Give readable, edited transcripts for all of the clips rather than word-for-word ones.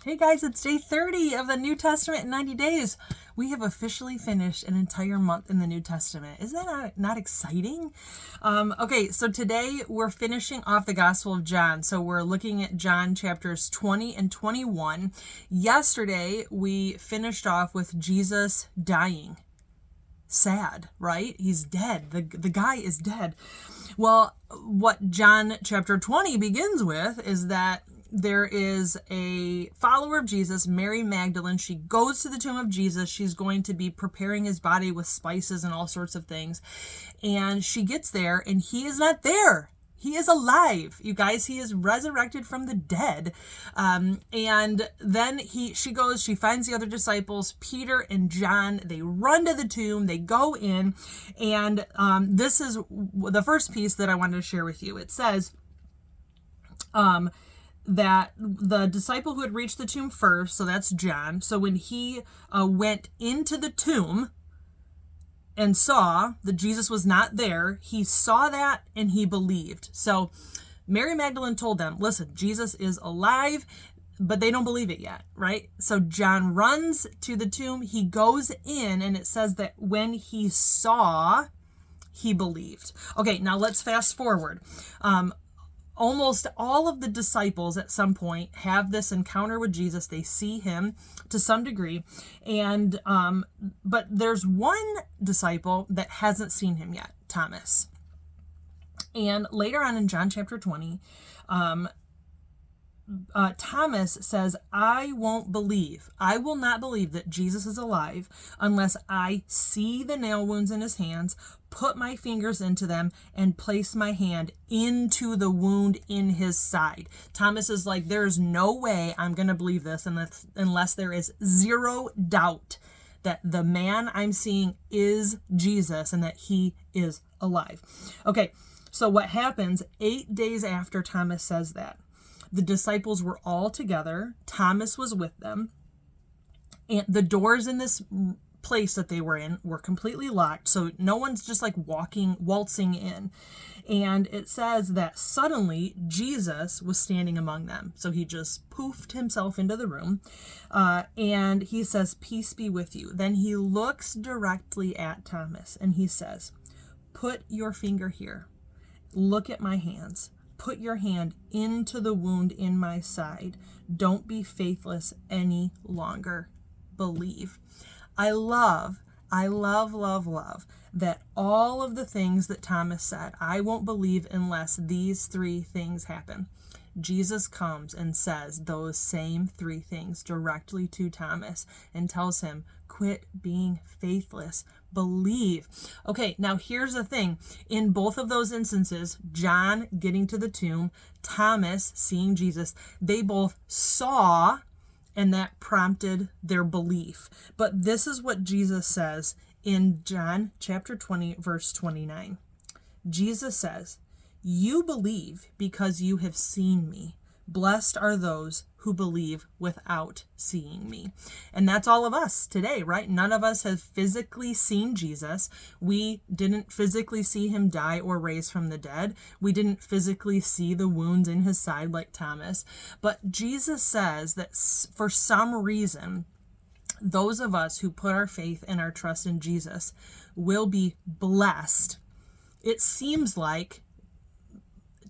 Hey guys, it's day 30 of the New Testament in 90 days. We have officially finished an entire month in the New Testament. Is that not exciting? Okay, so today we're finishing off the Gospel of John. So we're looking at John chapters 20 and 21. Yesterday we finished off with Jesus dying. Sad, right? He's dead. The guy is dead. Well, what John chapter 20 begins with is that there is a follower of Jesus, Mary Magdalene. She goes to the tomb of Jesus. She's going to be preparing his body with spices and all sorts of things. And she gets there and he is not there. He is alive, you guys. He is resurrected from the dead. And then she finds the other disciples, Peter and John. They run to the tomb. They go in. And this is the first piece that I wanted to share with you. It says, that the disciple who had reached the tomb first, so that's John, so when he went into the tomb and saw that Jesus was not there, he saw that and he believed. So Mary Magdalene told them, listen, Jesus is alive, but they don't believe it yet, right? So John runs to the tomb, he goes in, and it says that when he saw, he believed. Okay, now let's fast forward. Almost all of the disciples at some point have this encounter with Jesus. They see him to some degree, and but there's one disciple that hasn't seen him yet, Thomas. And later on in John chapter 20, Thomas says, I will not believe that Jesus is alive unless I see the nail wounds in his hands, put my fingers into them, and place my hand into the wound in his side. Thomas is like, there's no way I'm going to believe this unless there is zero doubt that the man I'm seeing is Jesus and that he is alive. Okay, so what happens 8 days after Thomas says that? The disciples were all together. Thomas was with them. And the doors in this place that they were in were completely locked. So no one's just like waltzing in. And it says that suddenly Jesus was standing among them. So he just poofed himself into the room. And he says, peace be with you. Then he looks directly at Thomas and he says, put your finger here. Look at my hands. Put your hand into the wound in my side. Don't be faithless any longer. Believe. I love that all of the things that Thomas said, I won't believe unless these three things happen. Jesus comes and says those same three things directly to Thomas and tells him, quit being faithless. Believe. Okay, now here's the thing. In both of those instances, John getting to the tomb, Thomas seeing Jesus, they both saw, and that prompted their belief. But this is what Jesus says in John chapter 20, verse 29. Jesus says, you believe because you have seen me. Blessed are those who believe without seeing me. And that's all of us today, right? None of us have physically seen Jesus. We didn't physically see him die or raise from the dead. We didn't physically see the wounds in his side like Thomas. But Jesus says that for some reason, those of us who put our faith and our trust in Jesus will be blessed. It seems like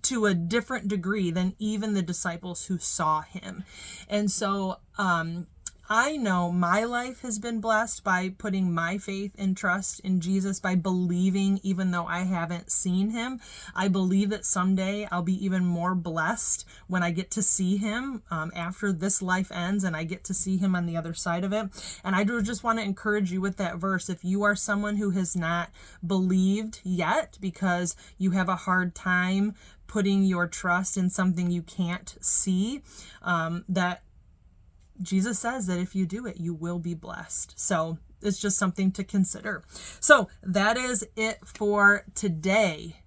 to a different degree than even the disciples who saw him. And so I know my life has been blessed by putting my faith and trust in Jesus, by believing even though I haven't seen him. I believe that someday I'll be even more blessed when I get to see him after this life ends and I get to see him on the other side of it. And I do just want to encourage you with that verse. If you are someone who has not believed yet because you have a hard time putting your trust in something you can't see, that Jesus says that if you do it, you will be blessed. So it's just something to consider. So that is it for today.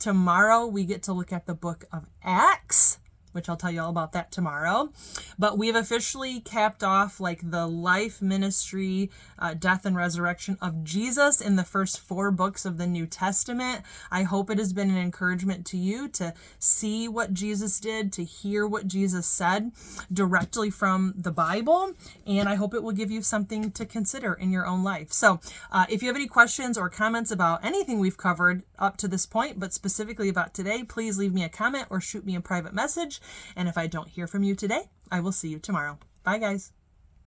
Tomorrow we get to look at the book of Acts. which I'll tell you all about that tomorrow. But we've officially capped off like the life, ministry, death, and resurrection of Jesus in the first 4 books of the New Testament. I hope it has been an encouragement to you to see what Jesus did, to hear what Jesus said directly from the Bible, and I hope it will give you something to consider in your own life. So if you have any questions or comments about anything we've covered up to this point, but specifically about today, please leave me a comment or shoot me a private message. And if I don't hear from you today, I will see you tomorrow. Bye, guys.